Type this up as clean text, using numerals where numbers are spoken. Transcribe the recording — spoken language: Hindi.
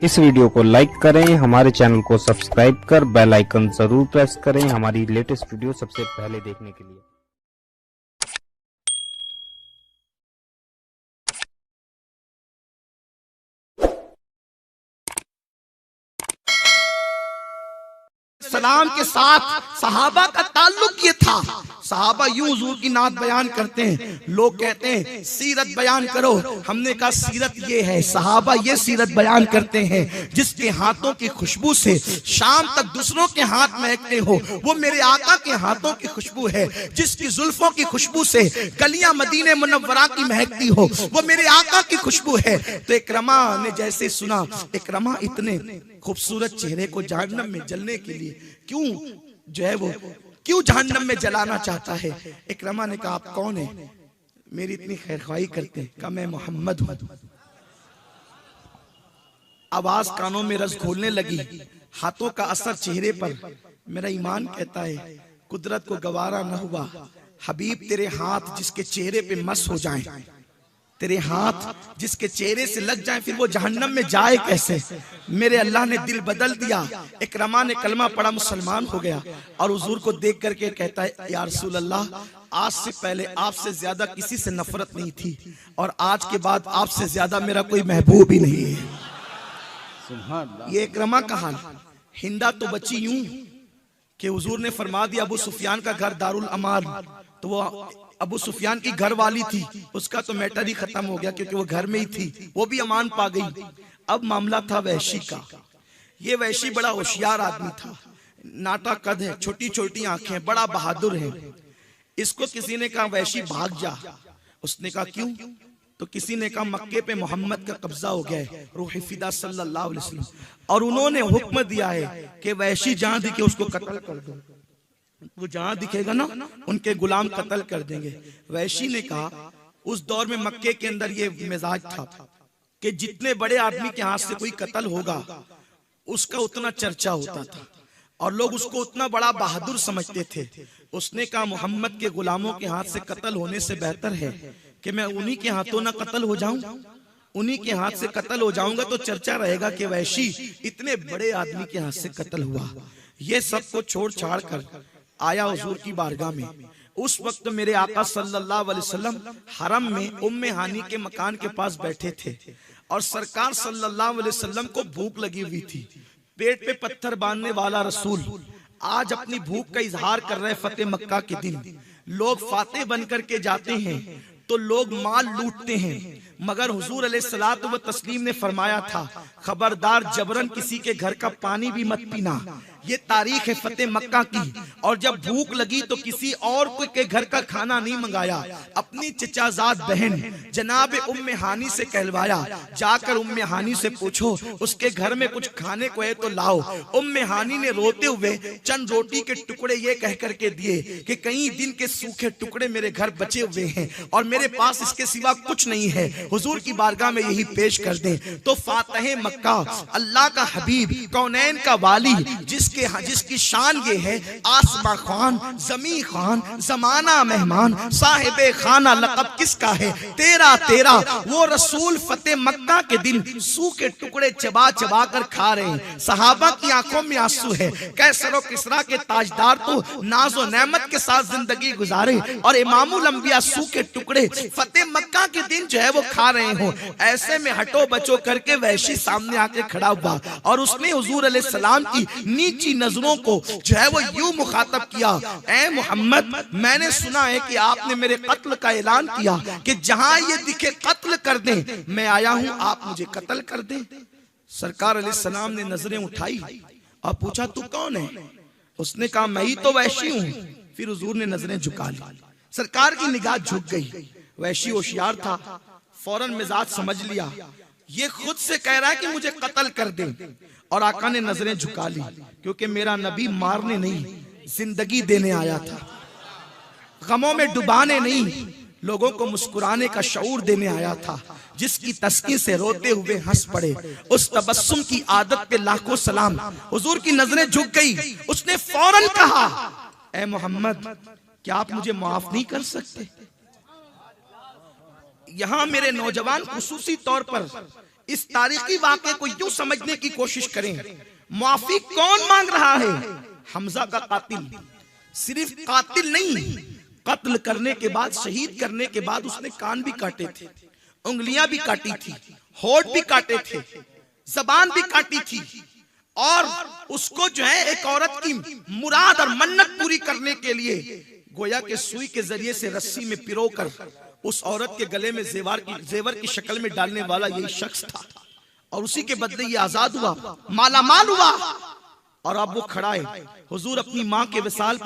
इस वीडियो को लाइक करें, हमारे चैनल को सब्सक्राइब कर बेल आइकन जरूर प्रेस करें हमारी लेटेस्ट वीडियो सबसे पहले देखने के लिए। सलाम के साथ सहाबा का ताल्लुक ये था। सहाबा यूं हुजूर की नात बयान करते हैं, लोग कहते हैं सीरत बयान करो। हमने कहा सीरत ये है, सहाबा ये सीरत बयान करते हैं जिसके हाथों की खुशबू से शाम तक दूसरों के हाथ महकते हो, वो मेरे आका के हाथों की खुशबू है। जिसकी जुल्फों की खुशबू से गलियां मदीने मुनव्वरा की महकती हो, वो मेरे आका की खुशबू है। तो इकरमा ने जैसे सुना, इकरमा इतने खूबसूरत चेहरे को जहन्नम में जलने के लिए क्यों जो है वो क्यों जहन्नम में जलाना चाहता है। इकरमा ने कहा आप कौन है, मेरी इतनी खैरख्वाही करते हैं। कहा मैं मोहम्मद हूं। आवाज कानों में रस घोलने लगी, हाथों का असर चेहरे पर। मेरा ईमान कहता है कुदरत को गवारा न हुआ, हबीब तेरे हाथ जिसके चेहरे पे मस हो जाएं, तेरे हाथ जिसके चेहरे से लग जाए फिर वो जहन्नम में जाए कैसे। मेरे अल्लाह ने दिल बदल दिया। इकरमा ने कलमा पढ़ा, मुसलमान हो गया और हुजूर को देख करके कहता है या रसूल अल्लाह, आज से पहले आपसे ज्यादा किसी से नफरत नहीं थी और आज के बाद आपसे ज्यादा मेरा कोई महबूब ही नहीं है। ये इकरमा का हाल। हिंदा तो बची यूं कि हुजूर ने फरमा दिया अबू सुफियान का घर दारुल अमान, तो वो अबू सुफियान की घर वाली थी, उसका तो मैटर ही खत्म हो गया क्योंकि वो घर में ही थी, वो भी अमान पा गई। अब मामला था वैशी का। ये वैशी बड़ा होशियार आदमी था, नाटा कद है, छोटी छोटी आंखें, बड़ा बहादुर है। इसको किसी ने कहा वैशी भाग जा। उसने कहा क्यों? तो किसी ने कहा मक्के पे मोहम्मद का कब्जा हो गया है, रूह फिदा सल्लल्लाहु अलैहि वसल्लम, और उन्होंने हुक्म दिया है कि वैशी जहां दिखे उसको कत्ल कर दो। वो जहां दिखेगा ना उनके गुलाम कत्ल कर देंगे। वैशी ने कहा उस दौर में मक्के के अंदर ये मिजाज था कि जितने बड़े आदमी के हाथ से कोई कत्ल होगा उसका उतना चर्चा होता था और लोग उसको उतना बड़ा बहादुर समझते थे। उसने कहा मोहम्मद के गुलामों के हाथ से कत्ल होने से बेहतर है कि मैं उन्हीं के हाथों ना कत्ल हो जाऊं। उन्हीं के हाथ से कत्ल हो जाऊंगा तो चर्चा रहेगा कि वैशी इतने बड़े आदमी के हाथ से कत्ल हुआ। ये सबको छोड़ छाड़ कर आया हुजूर की बारगाह में। उस वक्त मेरे आका सल्लल्लाहु अलैहि वसल्लम हरम में उम्मे हानी के मकान के पास बैठे थे और सरकार सल्लल्लाहु अलैहि वसल्लम को भूख लगी हुई थी। पेट पे पत्थर बांधने वाला रसूल आज अपनी भूख का इजहार कर रहे। फतेह मक्का के दिन लोग फातेह बन करके जाते हैं तो लोग माल लूटते हैं, मगर हुजूर अलैहिस्सलातु व तस्लीम ने फरमाया था खबरदार जबरन किसी के घर का पानी भी मत पीना। ये तारीख है फतेह मक्का की। और जब भूख लगी तो किसी और के घर का खाना नहीं मंगाया, अपनी चचाजाद बहन जनाब उम्मे हानी से कहलवाया, जाकर उम्मे हानी से पूछो उसके घर में कुछ खाने को है तो लाओ। उम्मे हानी ने रोते हुए चंद रोटी के टुकड़े ये कह करके दिए कि कई दिन के सूखे टुकड़े मेरे घर बचे हुए हैं और मेरे पास इसके सिवा कुछ नहीं है, हुजूर की बारगाह में यही पेश कर दें। तो फातह मक्का अल्लाह का हबीब कौनैन का वाली जिसकी शान ये है आसमा खान जमी खान जमाना मेहमान साहिबे खाना लक़ब किसका है तेरा तेरा। वो रसूल फतेह मक्का के दिन सूखे टुकड़े चबा चबा कर खा रहे हैं। सहाबा की आंखों में आंसू है। कैसर और किसरा के ताजदार तो नाजो नेमत के साथ जिंदगी गुजारे और इमामुल अंबिया सूखे टुकड़े फतेह मक्का के दिन जो है वो खा रहे हो। ऐसे में हटो बचो करके वैशी सामने आके खड़ा हुआ और उसने हुजूर अलैहिस्सलाम की नीची नजरों को जो है वो यूं मुखातब किया, ऐ मोहम्मद मैंने सुना है कि आपने मेरे कत्ल का ऐलान किया कि जहां ये दिखे कत्ल कर दें। मैं आया हूं आप मुझे कत्ल कर दें। सरकार अलैहिस्सलाम ने नजरें उठाई और पूछा तू कौन है? उसने कहा मैं ही तो वैशी हूं। फिर हुजूर ने नजरें झुका ली, सरकार की निगाह झुक गई। वैशी होशियार था, फौरन मिजाज समझ लिया, ये खुद से कह रहा है कि मुझे कत्ल कर दे। और आका ने नजरें झुका ली क्योंकि मेरा नबी मारने नहीं जिंदगी देने आया था, गमों में डुबाने नहीं लोगों को मुस्कुराने का शऊर देने आया था। जिसकी तस्कीन से रोते हुए हंस पड़े उस तबस्सुम की आदत पे लाखों सलाम। हुजूर की नजरें झुक गई। उसने फौरन कहा ऐ मोहम्मद क्या आप मुझे माफ नहीं कर सकते? यहां मेरे नौजवान खुसूसी तौर पर इस तारीखी वाक़े को यूं समझने की कोशिश करें, माफी कौन मांग रहा है? हमजा का कातिल। सिर्फ कातिल नहीं, कत्ल करने के बाद, शहीद करने के बाद उसने कान भी काटे थे, उंगलियां भी काटी थी, होठ भी काटे थे, जबान भी काटी थी, और उसको जो है एक औरत की मुराद और मन्नत पूरी करने के लिए गोया के सुई के जरिए से रस्सी में पिरोकर उस औरत के गले में जेवर की शक्ल में डालने वाला यही शख्स था। और उसी के बदले ये आजाद हुआ, मालामाल हुआ, और अब वो खड़ा है हुजूर अपनी माँ के विसाल पर